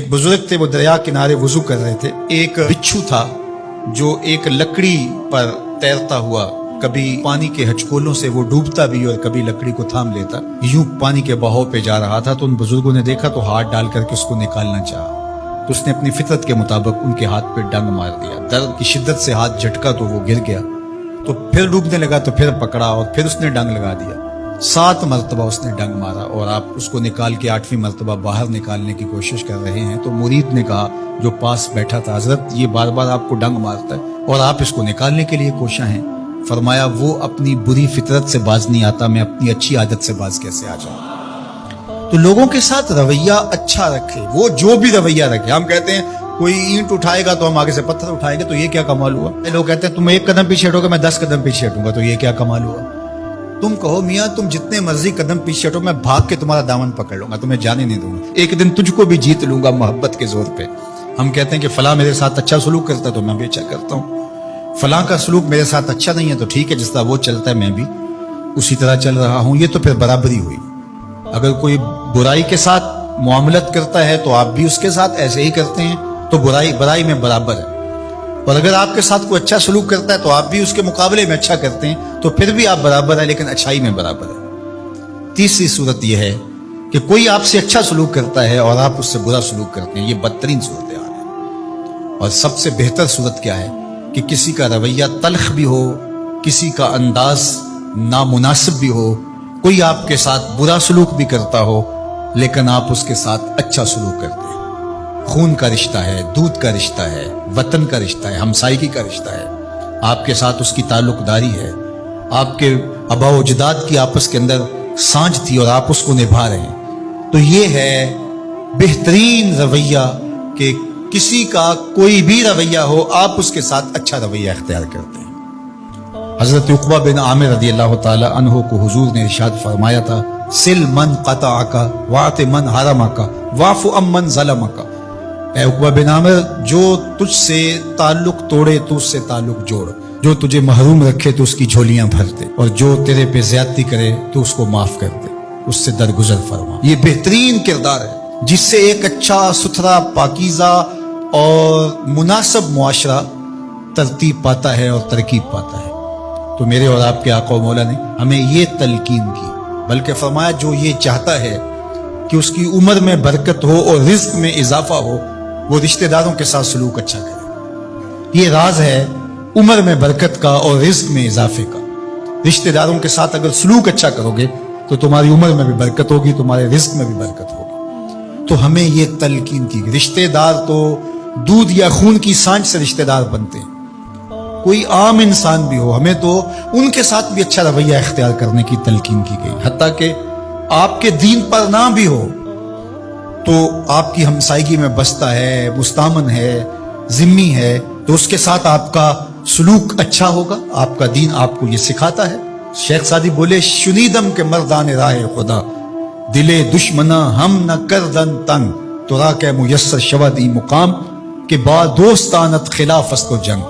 ایک بزرگ تھے، وہ دریا کنارے وضو کر رہے تھے۔ ایک بچھو تھا جو ایک لکڑی پر تیرتا ہوا، کبھی پانی کے ہچکولوں سے وہ ڈوبتا بھی اور کبھی لکڑی کو تھام لیتا، یوں پانی کے بہاؤ پہ جا رہا تھا۔ تو ان بزرگوں نے دیکھا تو ہاتھ ڈال کر کے اس کو نکالنا چاہا، تو اس نے اپنی فطرت کے مطابق ان کے ہاتھ پہ ڈنگ مار دیا۔ درد کی شدت سے ہاتھ جھٹکا تو وہ گر گیا، تو پھر ڈوبنے لگا تو پھر پکڑا اور پھر اس نے ڈنگ لگا دیا۔ 7 مرتبہ اس نے ڈنگ مارا اور آپ اس کو نکال کے 8ویں مرتبہ باہر نکالنے کی کوشش کر رہے ہیں۔ تو مرید نے کہا جو پاس بیٹھا تھا، حضرت یہ بار بار آپ کو ڈنگ مارتا ہے اور آپ اس کو نکالنے کے لیے کوشاں ہیں۔ فرمایا وہ اپنی بری فطرت سے باز نہیں آتا، میں اپنی اچھی عادت سے باز کیسے آ جاؤں؟ تو لوگوں کے ساتھ رویہ اچھا رکھے، وہ جو بھی رویہ رکھے۔ ہم کہتے ہیں کوئی اینٹ اٹھائے گا تو ہم آگے سے پتھر اٹھائیں گے، تو یہ کیا کمال ہوا؟ لوگ کہتے ہیں تم 1 قدم پیچھے ہٹو گے، میں 10 قدم پیچھے ہٹوں گا، تو یہ کیا کمال ہوا؟ تم کہو میاں تم جتنے مرضی قدم پیچھے ہٹو، میں بھاگ کے تمہارا دامن پکڑ لوں گا، تمہیں جانے نہیں دوں گا، ایک دن تجھ کو بھی جیت لوں گا محبت کے زور پہ۔ ہم کہتے ہیں کہ فلاں میرے ساتھ اچھا سلوک کرتا ہے تو میں بھی اچھا کرتا ہوں، فلاں کا سلوک میرے ساتھ اچھا نہیں ہے تو ٹھیک ہے، جس طرح وہ چلتا ہے میں بھی اسی طرح چل رہا ہوں۔ یہ تو پھر برابری ہوئی۔ اگر کوئی برائی کے ساتھ معاملت کرتا ہے تو آپ بھی اس کے ساتھ ایسے ہی کرتے ہیں، تو برائی میں برابر ہے۔ اور اگر آپ کے ساتھ کوئی اچھا سلوک کرتا ہے تو آپ بھی اس کے مقابلے میں اچھا کرتے ہیں، تو پھر بھی آپ برابر ہیں، لیکن اچھائی میں برابر ہے۔ تیسری صورت یہ ہے کہ کوئی آپ سے اچھا سلوک کرتا ہے اور آپ اس سے برا سلوک کرتے ہیں، یہ بدترین صورتحال ہے۔ اور سب سے بہتر صورت کیا ہے کہ کسی کا رویہ تلخ بھی ہو، کسی کا انداز نامناسب بھی ہو، کوئی آپ کے ساتھ برا سلوک بھی کرتا ہو لیکن آپ اس کے ساتھ اچھا سلوک کرتے ہیں۔ خون کا رشتہ ہے، دودھ کا رشتہ ہے، وطن کا رشتہ ہے، ہمسائیگی کا رشتہ ہے، آپ کے ساتھ اس کی تعلق داری ہے، آپ کے آبا و اجداد کی آپس کے اندر سانجھ تھی اور آپ اس کو نبھا رہے ہیں، تو یہ ہے بہترین رویہ کہ کسی کا کوئی بھی رویہ ہو آپ اس کے ساتھ اچھا رویہ اختیار کرتے ہیں۔ حضرت عقبہ بن عامر رضی اللہ تعالی عنہ کو حضور نے ارشاد فرمایا تھا، سل من قطعک واعط من حرمک واعف عن من ظلمک۔ اے عقبہ بن عامر، جو تجھ سے تعلق توڑے تو اس سے تعلق جوڑ، جو تجھے محروم رکھے تو اس کی جھولیاں بھر دے، اور جو تیرے پہ زیادتی کرے تو اس کو معاف کر دے، اس سے درگزر فرما۔ یہ بہترین کردار ہے جس سے ایک اچھا ستھرا پاکیزہ اور مناسب معاشرہ ترتیب پاتا ہے اور ترکیب پاتا ہے۔ تو میرے اور آپ کے آقا و مولا نے ہمیں یہ تلقین کی، بلکہ فرمایا جو یہ چاہتا ہے کہ اس کی عمر میں برکت ہو اور رزق میں اضافہ ہو، وہ رشتہ داروں کے ساتھ سلوک اچھا کرے۔ یہ راز ہے عمر میں برکت کا اور رزق میں اضافے کا۔ رشتہ داروں کے ساتھ اگر سلوک اچھا کرو گے تو تمہاری عمر میں بھی برکت ہوگی، تمہارے رزق میں بھی برکت ہوگی۔ تو ہمیں یہ تلقین کی، رشتہ دار تو دودھ یا خون کی سانجھ سے رشتہ دار بنتے ہیں، کوئی عام انسان بھی ہو، ہمیں تو ان کے ساتھ بھی اچھا رویہ اختیار کرنے کی تلقین کی گئی۔ حتیٰ کہ آپ کے دین پر نہ بھی ہو تو آپ کی ہمسائیگی میں بستا ہے، مستامن ہے، ذمی ہے، تو اس کے ساتھ آپ کا سلوک اچھا ہوگا۔ آپ کا دین آپ کو یہ سکھاتا ہے۔ شیخ سعدی بولے، شنیدم کے مردان راہ خدا، دلے دشمنا ہم نہ کردن تنگ، تو را کے میسر شودی مقام کہ با دوستانت خلاف است و جنگ۔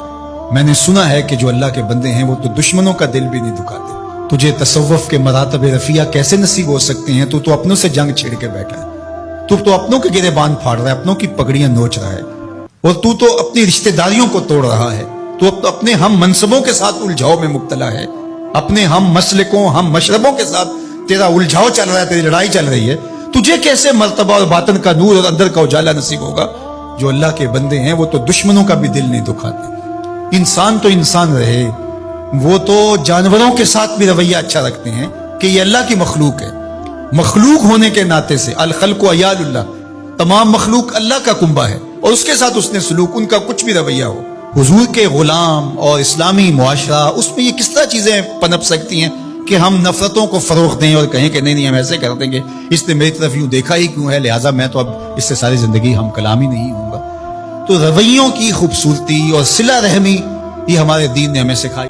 میں نے سنا ہے کہ جو اللہ کے بندے ہیں وہ تو دشمنوں کا دل بھی نہیں دکھاتے۔ تجھے تصوف کے مراتب رفیع کیسے نصیب ہو سکتے ہیں؟ تو اپنوں سے جنگ چھڑ کے بیٹھا ہے، تو اپنوں کے گریبان پھاڑ رہا ہے، اپنوں کی پگڑیاں نوچ رہا ہے، اور تو اپنی رشتہ داریوں کو توڑ رہا ہے، تو اپنے ہم منصبوں کے ساتھ الجھاؤ میں مبتلا ہے، اپنے ہم مسلکوں ہم مشربوں کے ساتھ تیرا الجھاؤ چل رہا ہے، تیری لڑائی چل رہی ہے۔ تجھے کیسے مرتبہ اور باطن کا نور اور اندر کا اجالا نصیب ہوگا؟ جو اللہ کے بندے ہیں وہ تو دشمنوں کا بھی دل نہیں دکھاتے۔ انسان تو انسان رہے، وہ تو جانوروں کے ساتھ بھی رویہ اچھا رکھتے ہیں کہ یہ اللہ کی مخلوق ہے۔ مخلوق ہونے کے ناطے سے الخلق عیال اللہ، تمام مخلوق اللہ کا کنبہ ہے، اور اس کے ساتھ اس نے سلوک، ان کا کچھ بھی رویہ ہو۔ حضور کے غلام اور اسلامی معاشرہ، اس میں یہ کس طرح چیزیں پنپ سکتی ہیں کہ ہم نفرتوں کو فروغ دیں اور کہیں کہ نہیں ہم ایسے کر دیں گے، اس نے میری طرف یوں دیکھا ہی کیوں ہے، لہٰذا میں تو اب اس سے ساری زندگی ہم کلامی نہیں ہوں گا۔ تو رویوں کی خوبصورتی اور صلہ رحمی یہ ہمارے دین نے ہمیں سکھائی۔